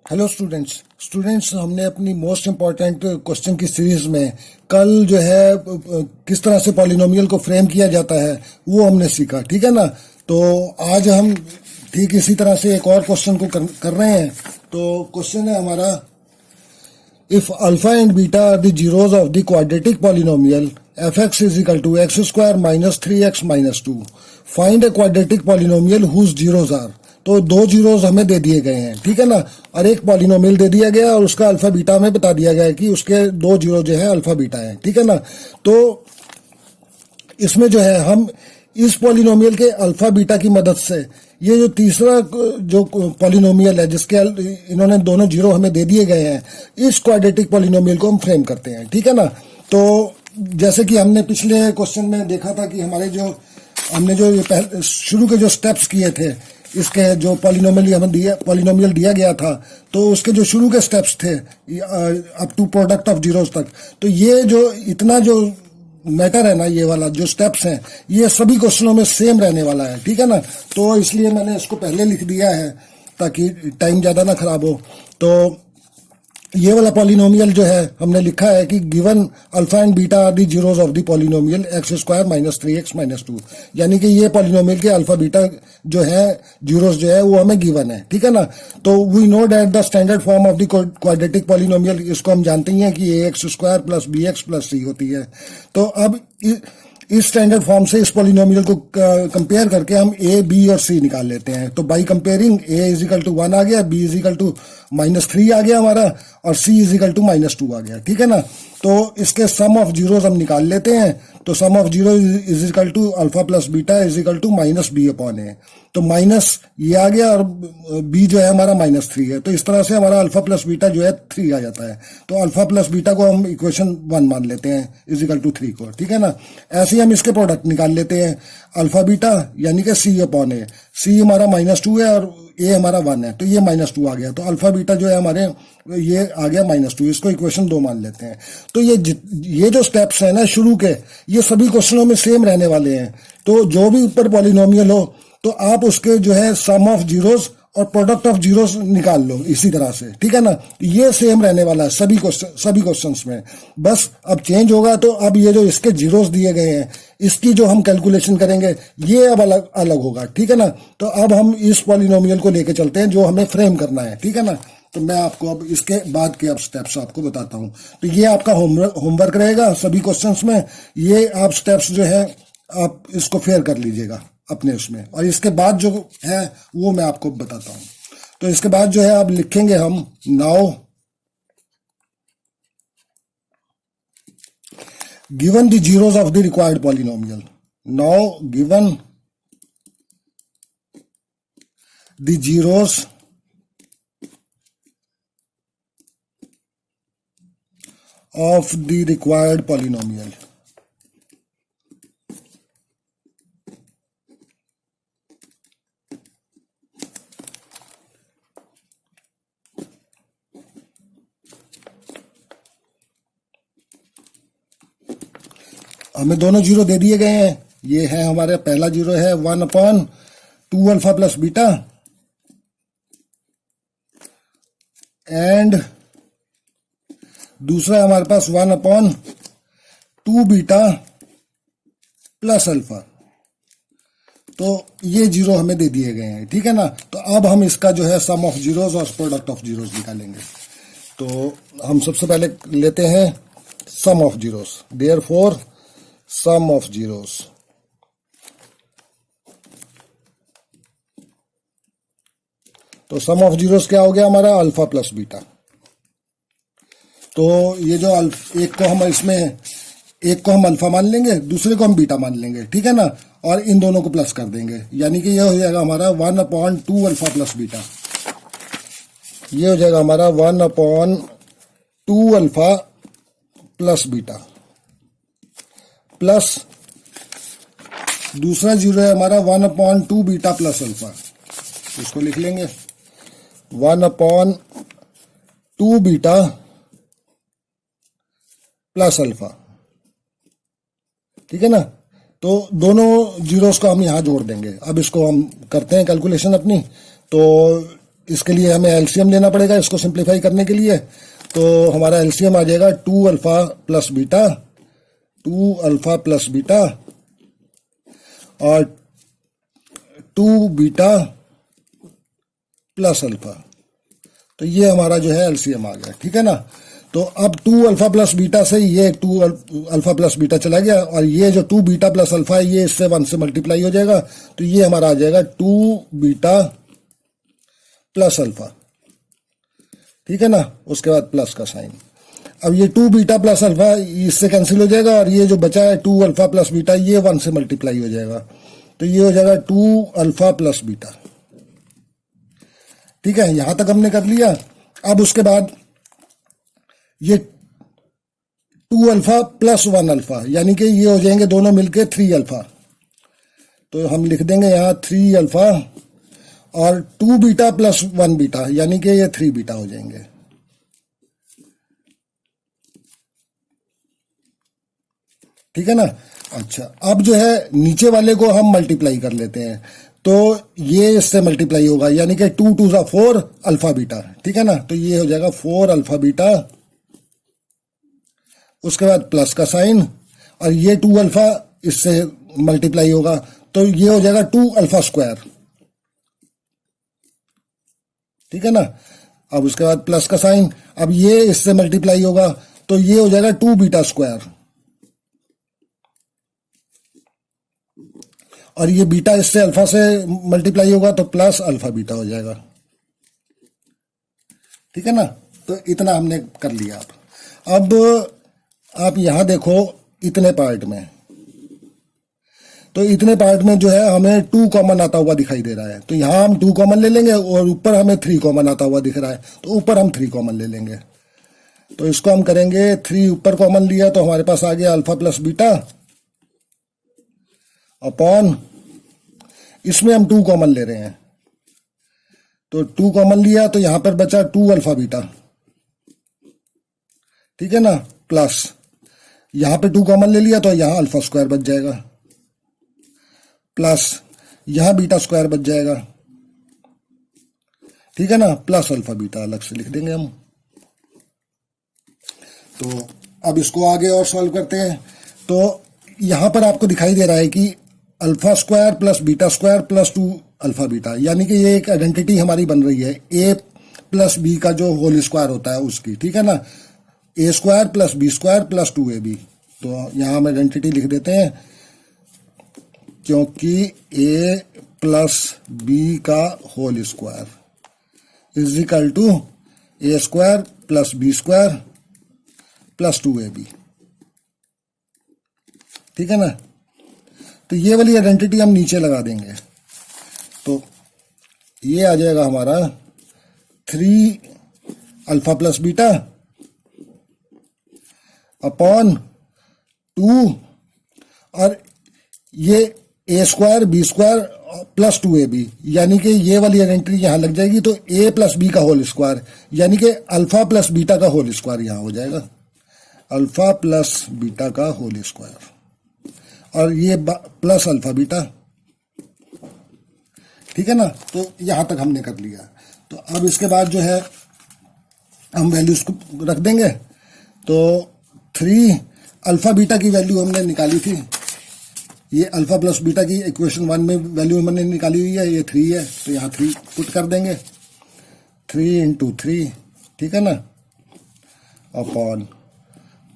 Hello students हमने अपनी most important question की सीरीज में कल जो है किस तरह से पॉलिनोमियल को फ्रेम किया जाता है वो हमने सीखा। ठीक है ना। तो आज हम ठीक इसी तरह से एक और क्वेश्चन को कर रहे हैं। तो क्वेश्चन है हमारा, if alpha and beta are the zeros of the quadratic polynomial fx is equal to x square minus 3x minus 2, find a quadratic polynomial whose zeros are। तो दो जीरोस हमें दे दिए गए हैं, ठीक है ना, और एक पॉलिनोमियल दे दिया गया और उसका अल्फा बीटा में बता दिया गया है कि उसके दो जीरो जो है अल्फा बीटा है, ठीक है ना। तो इसमें जो है हम इस पॉलिनोमियल के अल्फा बीटा की मदद से ये जो तीसरा जो पॉलिनोमियल है जिसके इन्होंने दोनों जीरो हमें दे दिए गए हैं, इस क्वाड्रेटिक पॉलिनोमियल को हम फ्रेम करते हैं, ठीक है ना। तो जैसे कि हमने पिछले क्वेश्चन में देखा था कि हमने जो ये शुरू के जो स्टेप्स किए थे, इसके जो पॉलिनोमियल दिया गया था, तो उसके जो शुरू के स्टेप्स थे up to product of zeros तक, तो ये जो इतना जो मैटर है ना, ये वाला जो स्टेप्स हैं, ये सभी क्वेश्चनों में सेम रहने वाला है, ठीक है ना। तो इसलिए मैंने इसको पहले लिख दिया है ताकि टाइम ज़्यादा ना खराब हो। तो ये वाला पॉलिनोमियल जो है हमने लिखा है कि given alpha and beta are the zeros of the polynomial x square minus 3x minus 2, यानी कि ये पॉलिनोमियल के अल्फा बीटा जो है जीरोस जो है वो हमें गिवन है, ठीक है ना। तो we know that the standard form of the quadratic polynomial, इसको हम जानते ही हैं कि a x square plus b x plus c होती है। तो अब इस स्टैंडर्ड फॉर्म से इस पॉलिनोमियल को कंपेयर करके हम ए बी और सी निकाल लेते हैं। तो by comparing a is equal to 1 आ गया, बी इज इक्वल टू -3 आ गया हमारा, और सी इज इक्वल टू -2 आ गया, ठीक है ना। तो इसके सम ऑफ जीरोस हम निकाल लेते हैं। तो sum of zero is equal to alpha plus beta is equal to -b upon a. तो माइनस ये आ गया और b जो है हमारा -3 है। तो इस तरह से हमारा अल्फा प्लस बीटा जो है 3 आ जाता है। तो अल्फा प्लस बीटा को हम इक्वेशन 1 मान लेते हैं इज इक्वल टू 3 को, ठीक है ना। ऐसे ही हम इसके प्रोडक्ट निकाल लेते हैं, अल्फा बीटा यानी कि c अपॉन ए। सी हमारा -2 है और ए हमारा 1 है, तो ये -2 आ गया। तो अल्फा बीटा जो है हमारे ये आ गया -2, इसको इक्वेशन 2 मान लेते हैं। तो ये जो स्टेप्स है ना शुरू के, ये सभी क्वेश्चनों में सेम रहने वाले हैं। तो जो भी ऊपर पॉलिनोमियल हो तो आप उसके जो है सम ऑफ जीरोस और प्रोडक्ट ऑफ जीरोस निकाल लो इसी तरह से, ठीक है ना। ये सेम रहने वाला है सभी क्वेश्चंस में। बस अब चेंज होगा, तो अब ये जो इसके जीरोस दिए गए हैं इसकी जो हम कैलकुलेशन करेंगे ये अब अलग अलग होगा, ठीक है ना। तो अब हम इस पॉलिनोमियल को लेके चलते हैं जो हमें फ्रेम करना है, ठीक है ना। तो मैं आपको अब इसके बाद के अब स्टेप्स आपको बताता हूं। तो ये आपका होमवर्क रहेगा सभी क्वेश्चंस में। ये आप स्टेप्स जो है आप इसको फेयर कर लीजिएगा अपने उसमें, और इसके बाद जो है वो मैं आपको बताता हूं। तो इसके बाद जो है आप लिखेंगे हम now given the zeros of the required polynomial. Now given the zeros of the required polynomial। हमें दोनों जीरो दे दिए गए हैं। ये है हमारे पहला जीरो है 1/2 अल्फा प्लस बीटा, एंड दूसरा हमारे पास 1/2 बीटा प्लस अल्फा। तो ये जीरो हमें दे दिए गए हैं, ठीक है ना। तो अब हम इसका जो है सम ऑफ जीरोस और प्रोडक्ट ऑफ जीरोस निकालेंगे। तो हम सबसे पहले लेते हैं sum of zeros. Therefore sum of zeros, तो सम ऑफ जीरोस क्या हो गया हमारा, अल्फा प्लस बीटा। तो ये जो एक को हम अल्फा मान लेंगे, दूसरे को हम बीटा मान लेंगे, ठीक है ना, और इन दोनों को प्लस कर देंगे, यानी कि ये हो जाएगा हमारा 1/2 अल्फा प्लस बीटा। ये हो जाएगा हमारा 1/2 अल्फा प्लस बीटा, प्लस दूसरा जीरो है हमारा 1/2 बीटा प्लस अल्फा। इसको लिख लेंगे 1/2 बीटा प्लस अल्फा, ठीक है ना। तो दोनों जीरोस को हम यहां जोड़ देंगे। अब इसको हम करते हैं कैलकुलेशन अपनी। तो इसके लिए हमें एलसीएम लेना पड़ेगा इसको सिंप्लीफाई करने के लिए। तो हमारा एलसीएम आ जाएगा 2 alpha plus beta, 2 alpha plus beta और 2 बीटा प्लस अल्फा। तो ये हमारा जो है एलसीएम आ गया, ठीक है ना। तो अब 2 अल्फा प्लस बीटा से ये 2 अल्फा प्लस बीटा चला गया और ये जो 2 बीटा प्लस अल्फा है ये इससे 1 से मल्टीप्लाई हो जाएगा। तो ये हमारा आ जाएगा 2 बीटा प्लस अल्फा, ठीक है ना। उसके बाद प्लस का साइन। अब ये 2 बीटा प्लस अल्फा इससे कैंसिल हो जाएगा और ये जो बचा है 2 अल्फा प्लस बीटा ये 1 से मल्टीप्लाई हो जाएगा। तो ये हो जाएगा 2 अल्फा प्लस बीटा, ठीक है। यहां तक हमने कर लिया। अब उसके बाद ये 2 अल्फा प्लस 1 अल्फा यानी कि ये हो जाएंगे दोनों मिलके 3 अल्फा। तो हम लिख देंगे यहां 3 अल्फा और 2 बीटा प्लस 1 बीटा यानी कि ये 3 बीटा हो जाएंगे, ठीक है ना। अच्छा, अब जो है नीचे वाले को हम मल्टीप्लाई कर लेते हैं। तो ये इससे मल्टीप्लाई होगा यानी कि 2 2 सा 4 अल्फा बीटा, ठीक है ना। तो ये हो जाएगा 4 अल्फा बीटा, उसके बाद प्लस का साइन और ये 2 अल्फा इससे मल्टीप्लाई होगा तो ये हो जाएगा 2 अल्फा स्क्वायर, ठीक है ना। अब उसके बाद प्लस का साइन, अब ये इससे मल्टीप्लाई होगा तो ये हो जाएगा 2 बीटा स्क्वायर और ये बीटा इससे अल्फा से मल्टीप्लाई होगा तो प्लस अल्फा बीटा हो जाएगा, ठीक है ना। तो इतना हमने कर लिया। अब आप यहां देखो इतने पार्ट में, तो इतने पार्ट में जो है हमें 2 कॉमन आता हुआ दिखाई दे रहा है। तो यहां हम 2 कॉमन ले लेंगे और ऊपर हमें 3 कॉमन आता हुआ दिख रहा है तो ऊपर हम 3 कॉमन ले लेंगे। तो इसको हम करेंगे 3 ऊपर कॉमन लिया तो हमारे पास आ गया अल्फा प्लस बीटा अपॉन, इसमें हम 2 कॉमन ले रहे हैं तो 2 कॉमन लिया तो यहां पर बचा 2 अल्फा बीटा, ठीक है ना, प्लस यहां पे 2 कॉमन ले लिया तो यहां अल्फा स्क्वायर बच जाएगा प्लस यहां बीटा स्क्वायर बच जाएगा, ठीक है ना, प्लस अल्फा बीटा अलग से लिख देंगे हम। तो अब इसको आगे और सॉल्व करते हैं। तो यहां पर आपको दिखाई दे रहा है कि alpha square plus beta square plus 2 alpha beta यानी कि ये एक आइडेंटिटी हमारी बन रही है ए प्लस बी का जो होल स्क्वायर होता है उसकी, ठीक है ना। A square plus b square plus 2ab। तो यहां हम आइडेंटिटी लिख देते हैं क्योंकि ए प्लस बी का whole square is equal to a square plus b square plus 2ab, ठीक है ना। तो ये वाली आइडेंटिटी हम नीचे लगा देंगे तो ये आ जाएगा हमारा 3 अल्फा प्लस बीटा अपॉन 2 और ये a square b square plus 2ab यानी कि ये वाली आइडेंटिटी यहां लग जाएगी तो ए प्लस बी का होल स्क्वायर यानी कि अल्फा प्लस बीटा का होल स्क्वायर यहां हो जाएगा, अल्फा प्लस बीटा का होल स्क्वायर और ये प्लस अल्फा बीटा, ठीक है ना। तो यहां तक हमने कर लिया। तो अब इसके बाद जो है हम वैल्यूज को रख देंगे। तो 3 अल्फा बीटा की वैल्यू हमने निकाली थी, ये अल्फा प्लस बीटा की इक्वेशन 1 में वैल्यू हमने निकाली हुई है, ये 3 है तो यहाँ 3 पुट कर देंगे, 3 इंटू 3, ठीक है ना, अपॉन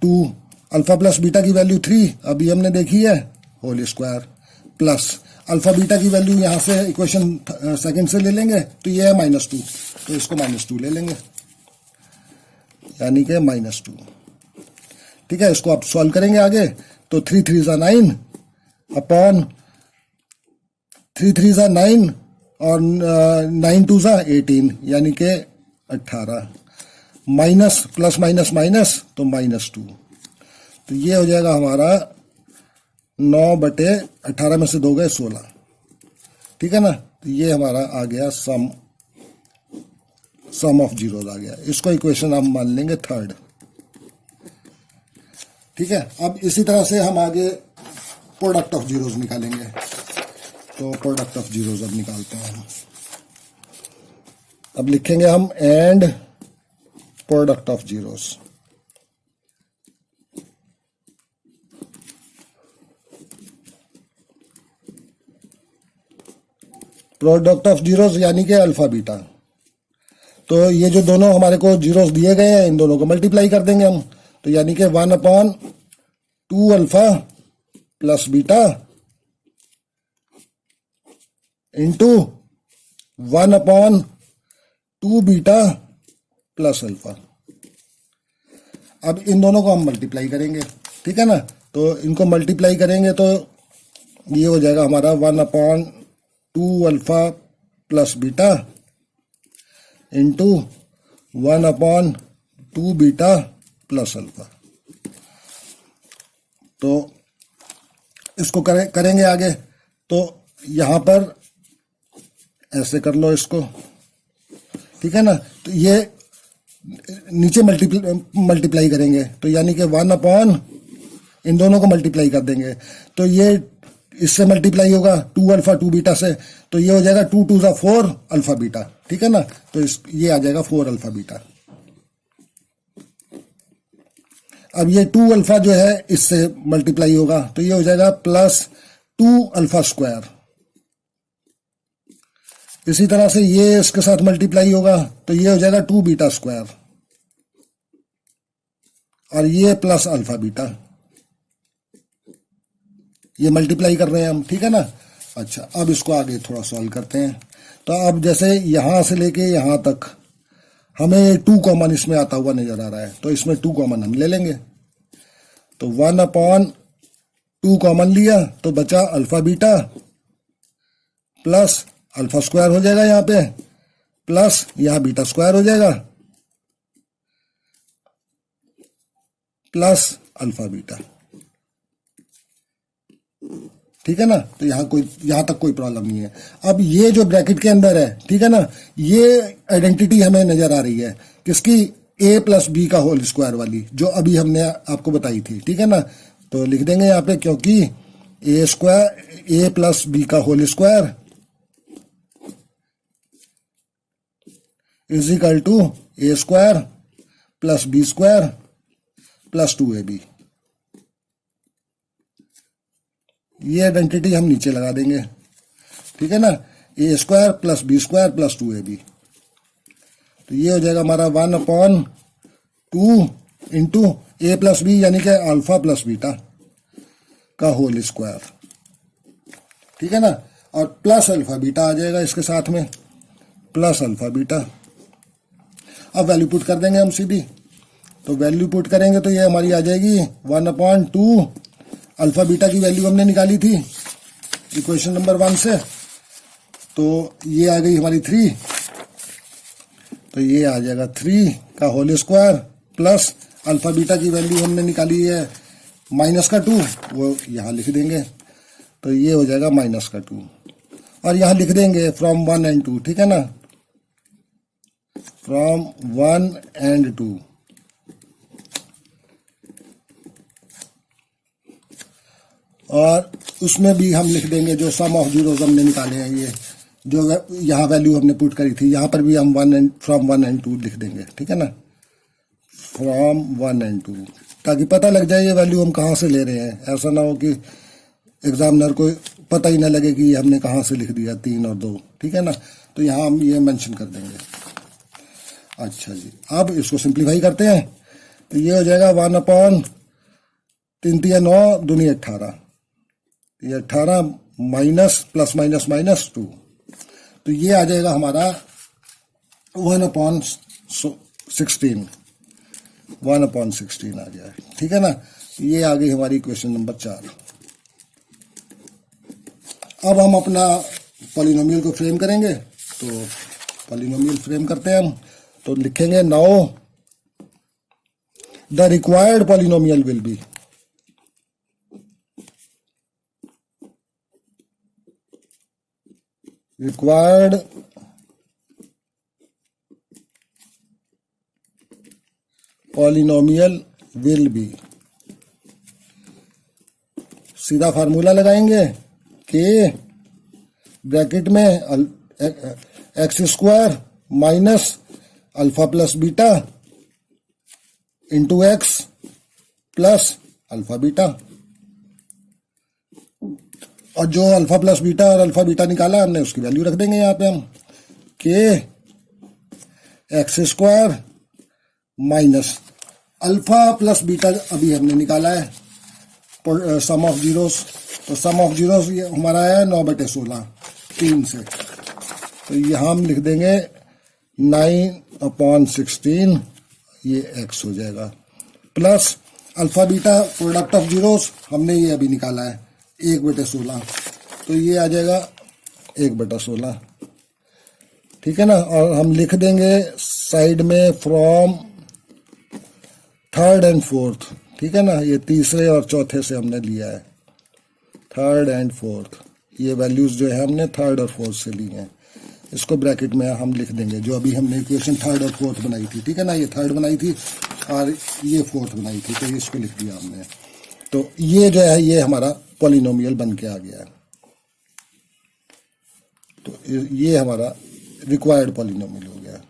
2 अल्फा प्लस बीटा की वैल्यू 3 अभी हमने देखी है whole square plus alpha beta की वैल्यू यहाँ से इक्वेशन सेकंड से ले लेंगे तो ये है -2 तो इसको -2 ले लेंगे यानी कि -2, ठीक है। इसको आप सॉल्व करेंगे आगे तो 3 3 ज़ा 9 अपॉन 3 3 ज़ा 9 और 9 2 ज़ा 18 यानी कि 18 माइनस प्लस माइनस माइनस तो -2। तो ये हो जाएगा हमारा 9/18 में से 2 गए 16, ठीक है ना। तो ये हमारा आ गया सम ऑफ जीरोज आ गया। इसको इक्वेशन हम मान लेंगे 3rd, ठीक है। अब इसी तरह से हम आगे प्रोडक्ट ऑफ जीरोज निकालेंगे। तो प्रोडक्ट ऑफ जीरोज अब निकालते हैं हम। अब लिखेंगे हम and product of zeros. Product of zeros यानी कि अल्फा बीटा। तो ये जो दोनों हमारे को जीरोस दिए गए हैं इन दोनों को मल्टीप्लाई कर देंगे हम। तो यानी कि 1/2 alpha plus beta into 1/2 beta plus alpha. अब इन दोनों को हम मल्टीप्लाई करेंगे, ठीक है ना। तो इनको मल्टीप्लाई करेंगे तो ये हो जाएगा हमारा 1/2 alpha plus beta into 1/2 beta plus alpha. तो इसको करेंगे आगे। तो यहां पर ऐसे कर लो इसको, ठीक है ना। तो ये नीचे मल्टीप्लाई करेंगे तो यानी कि 1/, इन दोनों को मल्टीप्लाई कर देंगे तो ये इससे मल्टीप्लाई होगा 2 अल्फा 2 बीटा से। तो ये हो जाएगा 2 2 4 अल्फा बीटा, ठीक है ना। तो ये आ जाएगा 4 अल्फा बीटा। अब ये 2 अल्फा जो है इससे मल्टीप्लाई होगा तो ये हो जाएगा प्लस 2 अल्फा स्क्वायर। इसी तरह से ये इसके साथ मल्टीप्लाई होगा तो ये हो जाएगा 2 बीटा स्क्वायर और ये प्लस अल्फा बीटा। ये मल्टीप्लाई कर रहे हैं हम, ठीक है ना। अच्छा, अब इसको आगे थोड़ा सॉल्व करते हैं। तो अब जैसे यहां से लेके यहां तक हमें 2 कॉमन इसमें आता हुआ नजर आ रहा है तो इसमें 2 कॉमन हम ले लेंगे। तो 1/2 कॉमन लिया तो बचा alpha beta plus alpha square हो जाएगा यहाँ पे, प्लस यहाँ बीटा स्क्वायर हो जाएगा प्लस अल्फा बीटा, ठीक है ना। तो यहां तक कोई प्रॉब्लम नहीं है। अब ये जो ब्रैकेट के अंदर है, ठीक है ना, ये आइडेंटिटी हमें नजर आ रही है किसकी, a प्लस बी का होल स्क्वायर वाली, जो अभी हमने आपको बताई थी, ठीक है ना। तो लिख देंगे यहाँ पे क्योंकि a प्लस बी का whole square is equal to a square plus b square plus 2ab। ये आइडेंटिटी हम नीचे लगा देंगे, ठीक है ना। a square plus b square plus 2ab। तो ये हो जाएगा हमारा 1/2 इंटू a प्लस बी यानी कि अल्फा प्लस बीटा का होल स्क्वायर, ठीक है ना। और प्लस अल्फा बीटा आ जाएगा इसके साथ में, प्लस अल्फा बीटा। अब वैल्यू पुट कर देंगे हम सीधी। तो वैल्यू पुट करेंगे तो ये हमारी आ जाएगी 1/2 अल्फा बीटा की वैल्यू हमने निकाली थी इक्वेशन नंबर 1 से। तो ये आ गई हमारी 3। तो ये आ जाएगा 3 का whole square plus alpha beta की वैल्यू हमने निकाली है -2, वो यहाँ लिख देंगे। तो ये हो जाएगा -2 और यहाँ लिख देंगे फ्रॉम 1 and 2, ठीक है ना, फ्रॉम 1 and 2। और उसमें भी हम लिख देंगे जो सम ऑफ जीरोस हमने निकाले हैं, ये जो यहाँ वैल्यू हमने पुट करी थी यहाँ पर भी हम फ्रॉम 1 and 2 लिख देंगे, ठीक है ना, फ्रॉम 1 and 2, ताकि पता लग जाए ये वैल्यू हम कहाँ से ले रहे हैं। ऐसा ना हो कि एग्जामिनर को पता ही ना लगे कि हमने कहाँ से लिख दिया 3 और 2, ठीक है ना। तो यहाँ हम ये मेंशन कर देंगे। अच्छा जी, अब इसको सिंप्लीफाई करते हैं। तो ये हो जाएगा 1/3 3 9 दूनी 18, ये 18 माइनस प्लस माइनस -2। तो ये आ जाएगा हमारा 1/16 आ जाए, ठीक है ना। ये आ गई हमारी क्वेश्चन नंबर 4। अब हम अपना पॉलिनोमियल को फ्रेम करेंगे। तो पॉलिनोमियल फ्रेम करते हैं हम। तो लिखेंगे now the required polynomial will be, required polynomial will be, सीधा फार्मूला लगाएंगे कि ब्रैकेट में x square minus alpha plus beta into x plus alpha beta. और जो अल्फा प्लस बीटा और अल्फा बीटा निकाला हमने उसकी वैल्यू रख देंगे यहाँ पे हम, के x square minus alpha plus beta अभी हमने निकाला है सम ऑफ जीरोस, तो सम ऑफ जीरोस ये हमारा है 9/16 3 से, तो यहाँ हम लिख देंगे 9/16 ये एक्स हो जाएगा, plus alpha beta product of zeros हमने ये अभी निकाला है 1/16, तो ये आ जाएगा 1/16, ठीक है ना। और हम लिख देंगे साइड में फ्रॉम थर्ड एंड फोर्थ, ठीक है ना, ये तीसरे और चौथे से हमने लिया है, थर्ड एंड फोर्थ, ये वैल्यूज जो है हमने थर्ड और फोर्थ से ली हैं, इसको ब्रैकेट में हम लिख देंगे जो अभी हमने इक्वेशन थर्ड और फोर्थ बनाई थी, ठीक है ना, ये थर्ड बनाई थी और ये फोर्थ बनाई थी, तो इसको लिख दिया हमने। तो ये जो है ये हमारा पॉलिनोमियल बन के आ गया है, तो ये हमारा रिक्वायर्ड पॉलिनोमियल हो गया।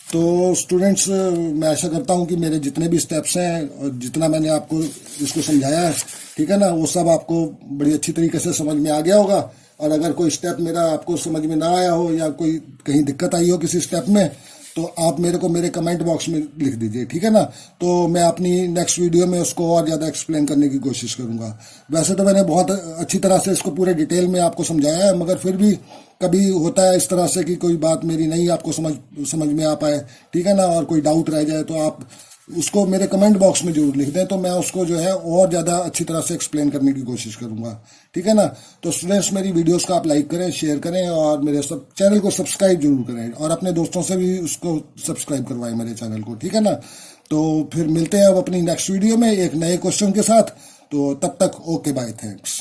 तो स्टूडेंट्स मैं आशा करता हूं कि मेरे जितने भी स्टेप्स हैं और जितना मैंने आपको इसको समझाया है, ठीक है ना, वो सब आपको बड़ी अच्छी तरीके से समझ में आ गया होगा। और अगर कोई स्टेप मेरा आपको समझ में ना आया हो या कोई कहीं दिक्कत आई हो किसी स्टेप में, तो आप मेरे को मेरे कमेंट बॉक्स में लिख दीजिए, ठीक है ना। तो मैं अपनी नेक्स्ट वीडियो में उसको और ज़्यादा एक्सप्लेन करने की कोशिश करूँगा। वैसे तो मैंने बहुत अच्छी तरह से इसको पूरे डिटेल में आपको समझाया है, मगर फिर भी कभी होता है इस तरह से कि कोई बात मेरी नहीं आपको समझ में आ पाए, ठीक है ना, और कोई डाउट रह जाए, तो आप उसको मेरे कमेंट बॉक्स में जरूर लिख दें, तो मैं उसको जो है और ज़्यादा अच्छी तरह से एक्सप्लेन करने की कोशिश करूँगा, ठीक है ना। तो स्टूडेंट्स मेरी वीडियोस को आप लाइक करें, शेयर करें और मेरे सब चैनल को सब्सक्राइब जरूर करें और अपने दोस्तों से भी उसको सब्सक्राइब करवाएं मेरे चैनल को, ठीक है ना। तो फिर मिलते हैं अब अपनी नेक्स्ट वीडियो में एक नए क्वेश्चन के साथ, तो तब तक ओके बाय, थैंक्स।